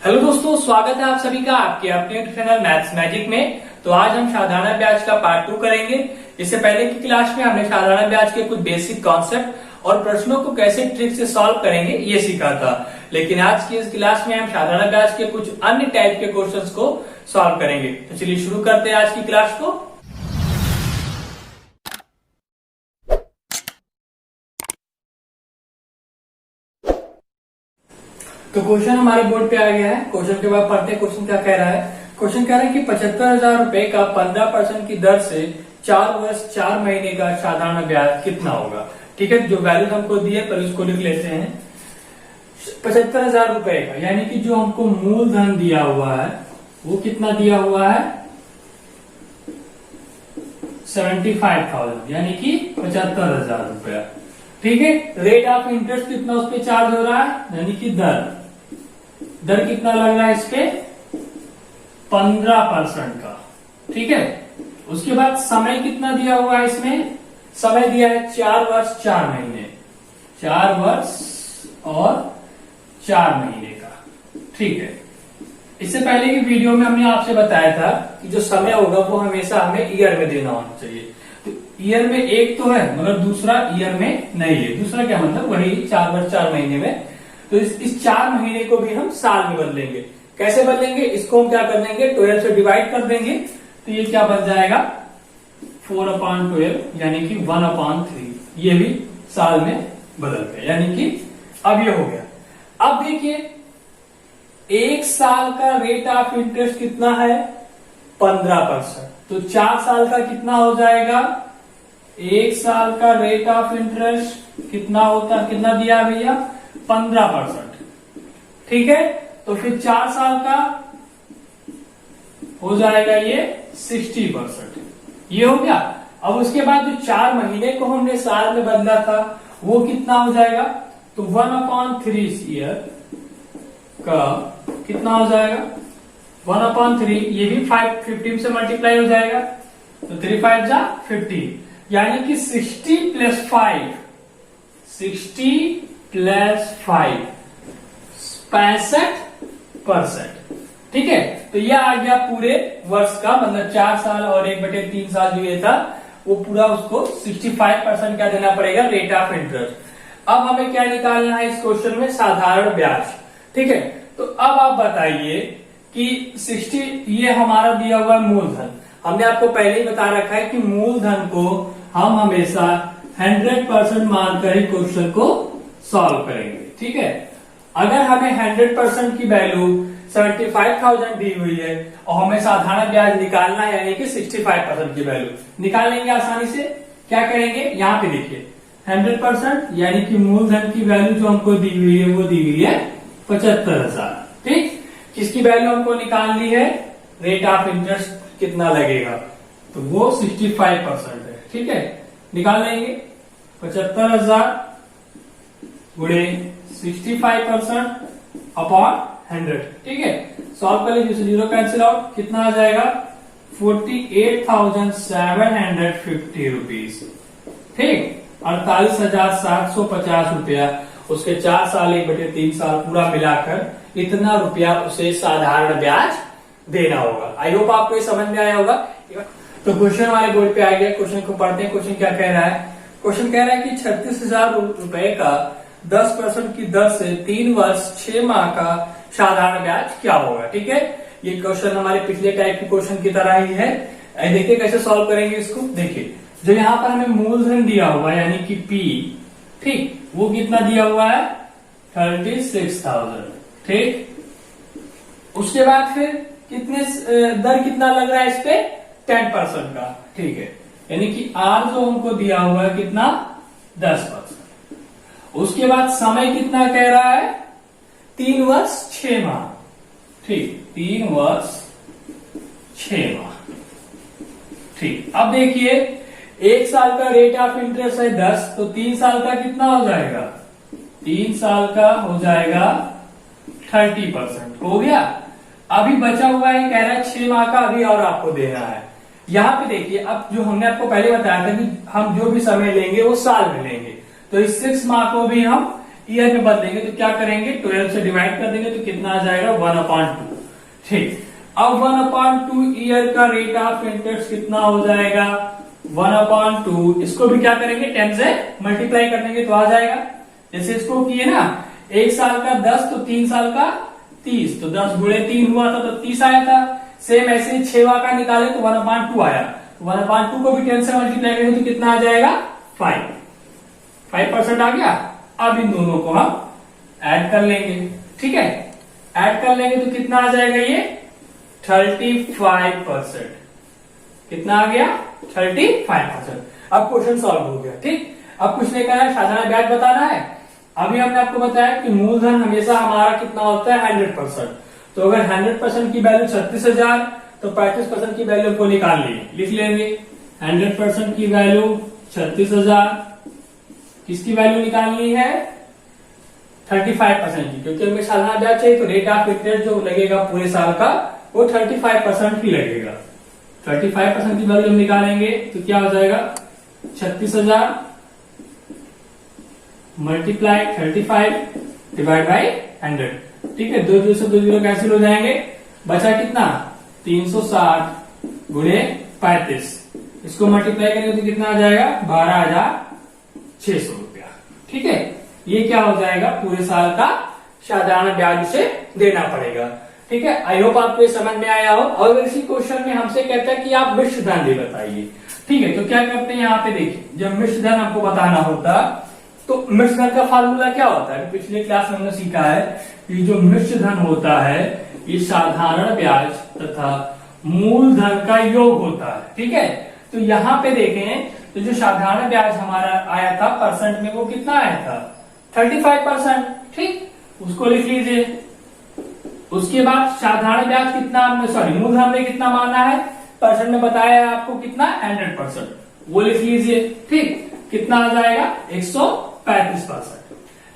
Hello दोस्तों, स्वागत है आप सभी का आपके अपने चैनल मैथ्स मैजिक में। तो आज हम साधारण ब्याज का पार्ट 2 करेंगे। इससे पहले की क्लास में हमने साधारण ब्याज के कुछ बेसिक कॉन्सेप्ट और प्रश्नों को कैसे ट्रिक से सॉल्व करेंगे ये सीखा था। लेकिन आज की इस क्लास में हम साधारण ब्याज के कुछ अन्य टाइप के क्वेश्चंस को सॉल्व करेंगे। तो चलिए शुरू करते हैं आज की क्लास को। तो क्वेश्चन हमारे बोर्ड पे आ गया है। क्वेश्चन के बाद पढ़ते हैं क्वेश्चन क्या कह रहा है। क्वेश्चन कह रहा है कि 75,000 रुपए का 15% की दर से 4 वर्ष 4 महीने का साधारण ब्याज कितना होगा। ठीक है, जो वैल्यू हमको दी है पर उसको लिख लेते हैं। 75,000 रुपए का यानी कि जो हमको मूलधन दिया हुआ है वो कितना दिया हुआ है 75,000 यानी कि 75,000 रुपया। ठीक है, रेट ऑफ इंटरेस्ट कितना उस पर चार्ज हो रहा है यानी कि दर कितना लग रहा है इस पे 15% का। ठीक है, उसके बाद समय कितना दिया हुआ है इसमें, समय दिया है 4 वर्ष 4 महीने, 4 वर्ष और 4 महीने का। ठीक है, इससे पहले की वीडियो में हमने आपसे बताया था कि जो समय होगा वो हमेशा हमें ईयर में देना होना चाहिए। तो ईयर में एक तो है मगर दूसरा ईयर में नहीं है। दूसरा क्या मतलब वही 4 वर्ष 4 महीने में। तो इस 4 महीने को भी हम साल में बदलेंगे। कैसे बदलेंगे, इसको हम क्या कर देंगे 12 से डिवाइड कर देंगे। तो ये क्या बन जाएगा 4/12 यानी कि 1/3। ये भी साल में बदल गया यानी कि अब ये हो गया। अब देखिए एक साल का रेट ऑफ इंटरेस्ट कितना है 15%। तो 4 साल का कितना हो जाएगा, एक साल का रेट ऑफ इंटरेस्ट कितना दिया भैया 15%। ठीक है, तो फिर 4 साल का हो जाएगा ये 60%। ये हो गया। अब उसके बाद जो 4 महीने को हमने साल में बदला था वो कितना हो जाएगा, तो 1/3 ईयर का कितना हो जाएगा 1/3। ये भी 15 से मल्टीप्लाई हो जाएगा तो 3 5 जा 50 यानी कि 60 + 5 65%। ठीक है, तो यह आ गया पूरे वर्ष का, मतलब 4 साल और 1/3 साल जो ये था वो पूरा उसको 65% क्या देना पड़ेगा रेट ऑफ इंटरेस्ट। अब हमें क्या निकालना है इस क्वेश्चन में, साधारण ब्याज। ठीक है, तो अब आप बताइए कि 60 ये हमारा दिया हुआ मूलधन। हमने आपको पहले ही बता रखा है कि मूलधन को हम हमेशा 100% मानकर ही क्वेश्चन को सॉल्व करेंगे। ठीक है, अगर हमें 100% की वैल्यू 75,000 दी हुई है और हमें साधारण ब्याज निकालना है यानी कि 65% की वैल्यू निकाल लेंगे आसानी से। क्या करेंगे, यहाँ पे देखिए 100% यानी कि मूलधन की वैल्यू जो हमको दी हुई है वो दी हुई है 75,000। ठीक, किसकी वैल्यू हमको निकालनी है, रेट ऑफ इंटरेस्ट कितना लगेगा, तो वो 65% है। ठीक है, निकाल लेंगे 75,000 गुणे 65% अपॉन 100। ठीक है, सॉल्व कर लीजिए, 0 कैंसिल आउट, कितना आ जाएगा 48,750 रुपीज। ठीक, 48,750 रुपया। उसके 4 साल 1/3 साल पूरा मिलाकर इतना रुपया उसे साधारण ब्याज देना होगा। आई होप आपको ये समझ में आया होगा। तो क्वेश्चन हमारे बोर्ड पे आ गया। क्वेश्चन को पढ़ते हैं। क्वेश्चन क्या कह रहा है, क्वेश्चन कह रहा है कि 36,000 रुपए का 10% की दर से 3 वर्ष 6 माह का साधारण ब्याज क्या होगा। ठीक है, ये क्वेश्चन हमारे पिछले टाइप के क्वेश्चन की तरह ही है। देखिए कैसे सॉल्व करेंगे इसको। देखिए जो यहाँ पर हमें मूलधन दिया हुआ है यानी कि P, ठीक, वो कितना दिया हुआ है 36,000। ठीक, उसके बाद फिर कितने दर कितना लग रहा है इस पे 10% का। ठीक है, यानी कि R जो हमको दिया हुआ है कितना 10%। उसके बाद समय कितना कह रहा है 3 वर्ष 6 माह। ठीक, 3 वर्ष 6 माह। ठीक, अब देखिए 1 साल का रेट ऑफ इंटरेस्ट है 10, तो 3 साल का कितना हो जाएगा, 3 साल का हो जाएगा 30%। हो गया। अभी बचा हुआ है कह रहा है 6 माह का अभी और आपको देना है। यहाँ पे देखिए, अब जो हमने आपको पहले बताया था कि हम जो भी समय लेंगे वो साल में लेंगे, तो इस 6 माह को भी हम ईयर में बदलेंगे तो क्या करेंगे, 12 से डिवाइड कर देंगे तो कितना आ जाएगा 1/2। ठीक, अब 1/2 ईयर का रेट ऑफ इंटरेस्ट कितना हो जाएगा 1/2। इसको भी क्या करेंगे 10 से मल्टीप्लाई कर देंगे तो आ जाएगा। जैसे इसको किए ना, 1 साल का 10 तो 3 साल का 30, तो 10 गुणे 3 हुआ था तो 30 आया था। सेम ऐसे 6वां का निकाले तो 1/2 आया, 1/2 को भी 10 से मल्टीप्लाई करेंगे तो कितना आ जाएगा 5% आ गया। अब इन दोनों को हम ऐड कर लेंगे। ठीक है, ऐड कर लेंगे तो कितना आ जाएगा ये 35%। कितना आ गया 35%। अब क्वेश्चन सॉल्व हो गया। ठीक, अब कुछ नहीं करना है, साधारण ब्याज बताना है। अभी हमने आपको बताया कि मूलधन हमेशा हमारा कितना होता है 100%। तो अगर 100% की वैल्यू 36,000 तो 35% की वैल्यू को निकाल लिए, लिख लेंगे 100% की वैल्यू 36,000, किसकी वैल्यू निकालनी है 35% की, क्योंकि हमें सालाना ब्याज चाहिए तो रेट ऑफ इंटरेस्ट जो लगेगा पूरे साल का वो 35% ही लगेगा। 35% की वैल्यू हम निकालेंगे तो क्या हो जाएगा 36,000 मल्टीप्लाई 35 डिवाइड बाई 100। ठीक है, 2 से 2 जीरो कैंसिल हो जाएंगे, बचा कितना 360 गुणे 35। इसको मल्टीप्लाई करेंगे तो कितना आ जाएगा 12,600 रुपया। ठीक है, ये क्या हो जाएगा पूरे साल का साधारण ब्याज से देना पड़ेगा। ठीक है, आई होप आपको ये समझ में आया हो। और इसी क्वेश्चन में हमसे कहता है कि आप मिश्र धन भी बताइए। ठीक है, तो क्या करते हैं यहाँ पे देखिए, जब मिश्र धन आपको बताना होता तो मिश्र धन का फार्मूला क्या होता है, पिछले क्लास में हमने सीखा है कि जो मिश्र धन होता है ये साधारण ब्याज तथा मूलधन का योग होता है। ठीक है, तो यहाँ पे देखें तो जो साधारण ब्याज हमारा आया था परसेंट में वो कितना आया था 35%। ठीक, उसको लिख लीजिए। उसके बाद साधारण ब्याज कितना हमने सॉरी मूलधन हमने कितना माना है परसेंट में बताया है आपको कितना 100%, वो लिख लीजिए। ठीक, कितना आ जाएगा 135%।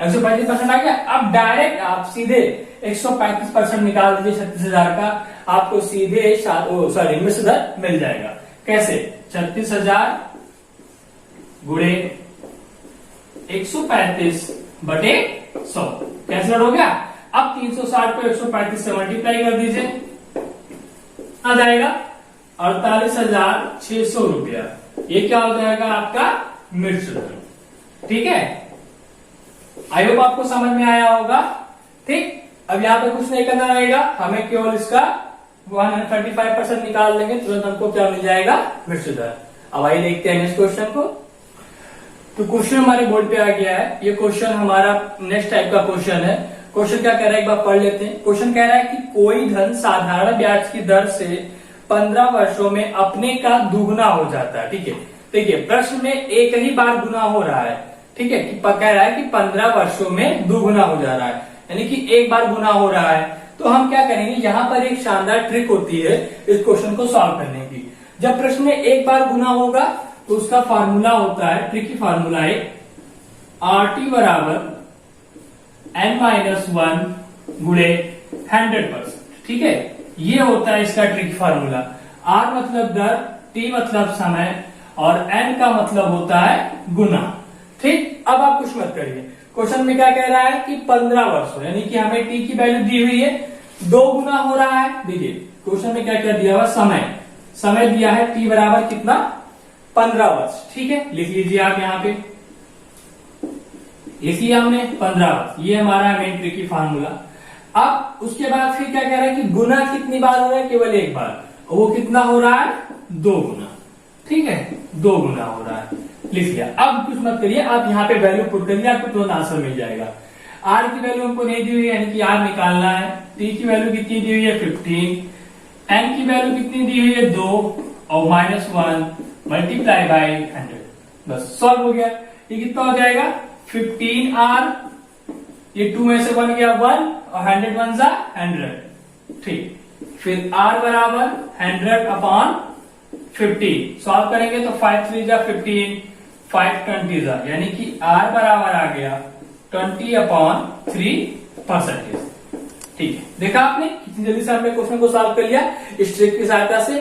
135% आ गया। अब डायरेक्ट आप सीधे 135% निकाल दीजिए 36,000 का, आपको सीधे सॉरी मिश्र धन मिल जाएगा। कैसे 36,000 गुणे 135 बटे 100 कैंसिल हो गया। अब 360 को 135 से मल्टीप्लाई कर दीजिए, आ जाएगा 48,600 रुपया। ये क्या हो जाएगा आपका मिश्र धन। ठीक है, आई होप आपको समझ में आया होगा। ठीक, अब यहाँ पे कुछ नहीं करना रहेगा, हमें केवल इसका 135% निकाल देंगे, तुरंत हमको क्या मिल जाएगा मिश्र धन। अब आइए देखते हैं नेक्स्ट क्वेश्चन को। तो क्वेश्चन हमारे बोर्ड पे आ गया है। ये क्वेश्चन हमारा नेक्स्ट टाइप का क्वेश्चन है। क्वेश्चन क्या कह रहा है एक बार पढ़ लेते हैं। क्वेश्चन कह रहा है कि कोई धन साधारण ब्याज की दर से 15 वर्षों में अपने का दुगना हो जाता है। ठीक है, देखिए प्रश्न में एक ही बार गुना हो रहा है। ठीक है, कि कह रहा है कि 15 वर्षों में दुगुना हो जा रहा है, यानी कि एक बार गुना हो रहा है। तो हम क्या करेंगे, यहाँ पर एक शानदार ट्रिक होती है इस क्वेश्चन को सॉल्व करने की। जब प्रश्न में एक बार गुना होगा तो उसका फार्मूला होता है, ट्रिकी फार्मूला है RT बराबर n-1 गुणे 100%। ठीक है, ये होता है इसका ट्रिकी फार्मूला। R मतलब दर, T मतलब समय और n का मतलब होता है गुना। ठीक, अब आप कुछ मत करिए। क्वेश्चन में क्या कह रहा है कि 15 वर्षों, यानी कि हमें टी की वैल्यू दी हुई है, 2 गुना हो रहा है। देखिए क्वेश्चन में क्या क्या दिया हुआ, समय दिया है टी बराबर कितना 15 वर्ष। ठीक है, लिख लीजिए आप यहाँ पे, लिख लिया हमने 15 वर्ष। ये हमारा मेन ट्रिकी फार्मूला। अब उसके बाद फिर क्या कह रहा है कि गुना कितनी बार हो रहा है, केवल एक बार, वो कितना हो रहा है 2 गुना। ठीक है, 2 गुना हो रहा है, लिख लिया। अब कुछ मत करिए, आप यहाँ पे वैल्यू पुट करिए, आपको तुरंत आंसर मिल जाएगा। आर की वैल्यू हमको नहीं दी हुई है, यानी कि आर निकालना है। टी की वैल्यू कितनी दी हुई है 15, एन की वैल्यू कितनी दी हुई है 2 और -1 मल्टीप्लाई बाई 100, बस सॉल्व हो गया। ये कितना हो जाएगा 15R, ये 2 में से बन गया 1 और 100 बन जा 100। ठीक, फिर R बराबर 100/50 सॉल्व करेंगे तो 5 3 जा 15, 5 20 जा, यानी कि R बराबर आ गया 20/3%। ठीक है, देखा आपने कितनी जल्दी से हमने क्वेश्चन को सॉल्व कर लिया इस ट्रिक की सहायता से।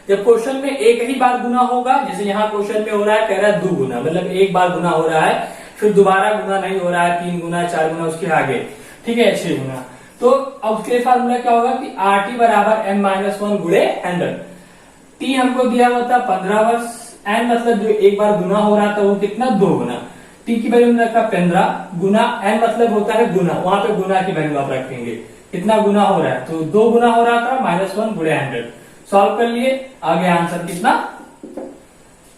जब क्वेश्चन में एक ही बार गुना होगा, जैसे यहाँ क्वेश्चन में हो रहा है, कह रहा है 2 गुना, मतलब एक बार गुना हो रहा है, फिर दोबारा गुना नहीं हो रहा है, 3 गुना 4 गुना उसके आगे, ठीक है 6 गुना। तो अब उसके लिए फार्मूला क्या होगा कि RT बराबर n-1 गुणे 100। T हमको दिया हुआ था 15 वर्ष, n मतलब जो एक बार गुना हो रहा था वो कितना 2 गुना, T की वैल्यू रखा 15 गुना n मतलब होता है गुना, वहां पे गुना की वैल्यू आप रखेंगे, कितना गुना हो रहा है तो 2 गुना हो रहा था, -1 गुणे 100। सॉल्व कर लिए, आगे आंसर कितना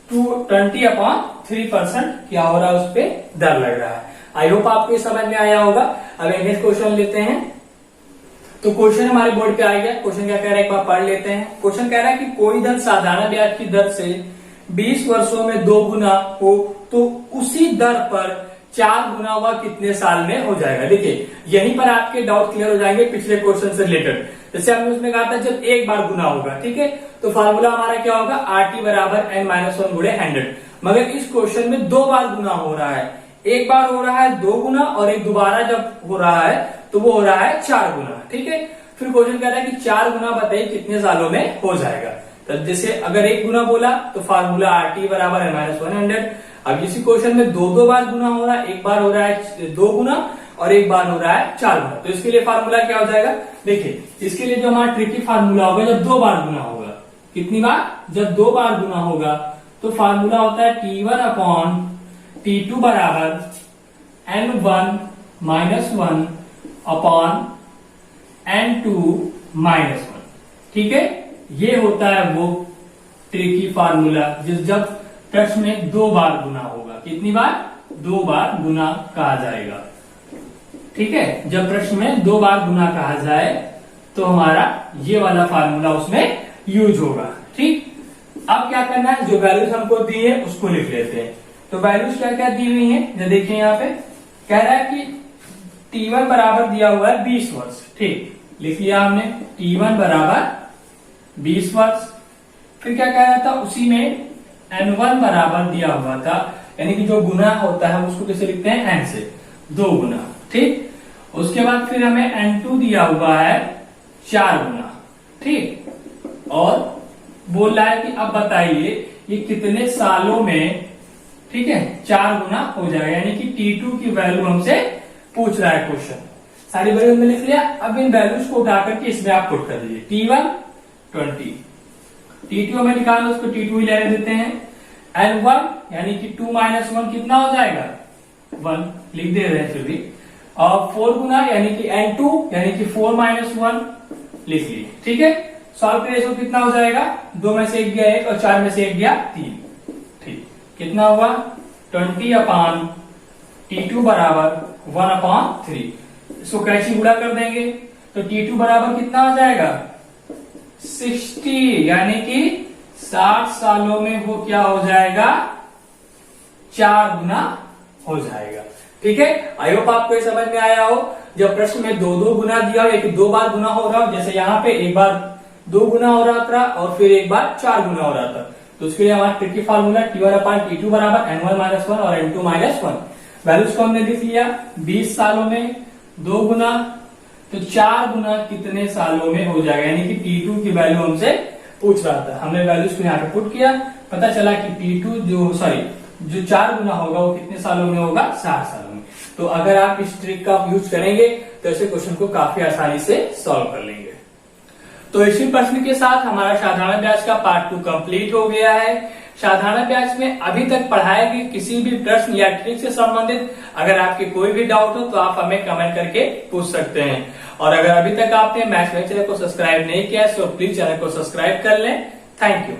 220/3% क्या हो रहा है उस पर दर लग रहा है। आई होप आपको समझ में आया होगा। अब नेक्स्ट क्वेश्चन लेते हैं। तो क्वेश्चन हमारे बोर्ड पे आ गया। क्वेश्चन क्या कह रहा है एक बार पढ़ लेते हैं। क्वेश्चन कह रहा है कि कोई धन साधारण ब्याज की दर से 20 वर्षों में 2 गुना हो तो उसी दर पर 4 गुना हुआ कितने साल में हो जाएगा। देखिए यहीं पर आपके डाउट क्लियर हो जाएंगे पिछले क्वेश्चन से रिलेटेड। जैसे हमने उसमें कहा था जब एक बार गुना होगा, ठीक है, तो फार्मूला हमारा क्या होगा RT बराबर n-1 गुणे 100। मगर इस क्वेश्चन में 2 बार गुना हो रहा है, एक बार हो रहा है 2 गुना और एक दोबारा जब हो रहा है तो वो हो रहा है 4 गुना, ठीक है। फिर क्वेश्चन कह रहा है कि 4 गुना बताइए कितने सालों में हो जाएगा। तो जैसे अगर 1 गुना बोला तो फार्मूला RT बराबर n-100। अब इसी क्वेश्चन में 2 बार गुना हो रहा है, एक बार हो रहा है 2 गुना और एक बार हो रहा है 4 गुना। तो इसके लिए फार्मूला क्या हो जाएगा, देखिए इसके लिए जो हमारा ट्रिकी फार्मूला होगा जब 2 बार गुना होगा, कितनी बार, जब 2 बार गुना होगा तो फार्मूला होता है T1/T2 बराबर n1-1 अपॉन n2-1, ठीक है। ये होता है वो ट्रिकी फार्मूला जब प्रश्न में 2 बार गुना होगा। कितनी बार, 2 बार गुना कहा जाएगा, ठीक है। जब प्रश्न में 2 बार गुना कहा जाए तो हमारा ये वाला फार्मूला उसमें यूज होगा, ठीक। अब क्या करना है, जो वैल्यूज हमको दी है उसको लिख लेते हैं। तो वैल्यूज क्या क्या दी हुई है, जो देखिए यहाँ पे कह रहा है कि T1 बराबर दिया हुआ है 20 वर्ष, ठीक, लिख लिया हमने T1 बराबर 20 वर्ष। फिर क्या कह रहा था, उसी में n1 बराबर दिया हुआ था, यानी कि जो गुना होता है उसको कैसे लिखते हैं, n से 2 गुना, ठीक। उसके बाद फिर हमें n2 दिया हुआ है 4 गुना, ठीक। और बोल रहा है कि अब बताइए ये कितने सालों में, ठीक है, 4 गुना हो जाएगा, यानी कि T2 की वैल्यू हमसे पूछ रहा है क्वेश्चन। सारी वैल्यू हमने लिख लिया। अब इन वैल्यूज को उठा करके इसमें आप पुट कर दीजिए। T1 20, T2 हमें निकालना, उसको T2 ही लेने देते हैं। N1 यानी कि 2-1 कितना हो जाएगा, 1 लिख दे रहे हैं फिर भी। और 4 गुना यानी कि N2 यानी कि 4-1 लिख लिए, ठीक है। सॉल्व करिए तो कितना हो जाएगा, 2 में से 1 गया 1 और 4 में से 1 गया 3, ठीक। कितना हुआ 20/T2 बराबर 1/3। इसको कैसे गुणा कर देंगे तो T2 बराबर कितना हो जाएगा 60, यानी कि 60 सालों में वो क्या हो जाएगा 4 गुना हो जाएगा, ठीक है। आई होप आपको ये समझ में आया हो। जब प्रश्न में 2 गुना दिया हो या कि 2 बार गुना हो रहा हो, जैसे यहाँ पे एक बार 2 गुना हो रहा था और फिर एक बार 4 गुना हो रहा था, तो उसके लिए हमारा ट्रिकी फार्मूला T1/T2 बराबर n1-1 और n2-1। वैल्यूज को हमने लिख लिया, 20 सालों में 2 गुना तो 4 गुना कितने सालों में हो जाएगा, यानी कि T2 की वैल्यू हमसे पूछ रहा था। हमने वैल्यूज को यहाँ पे पुट किया, पता चला कि T2 जो 4 गुना होगा वो कितने सालों में होगा, 60 सालों में। तो अगर आप इस ट्रिक का यूज करेंगे तो ऐसे क्वेश्चन को काफी आसानी से सॉल्व कर लेंगे। तो इसी प्रश्न के साथ हमारा साधारण ब्याज का पार्ट 2 कंप्लीट हो गया है। साधारण ब्याज में अभी तक पढ़ाए गए किसी भी प्रश्न या ट्रिक से संबंधित अगर आपके कोई भी डाउट हो तो आप हमें कमेंट करके पूछ सकते हैं। और अगर अभी तक आपने मैथमेटिक्स चैनल को सब्सक्राइब नहीं किया है तो प्लीज चैनल को सब्सक्राइब कर लें। Thank you.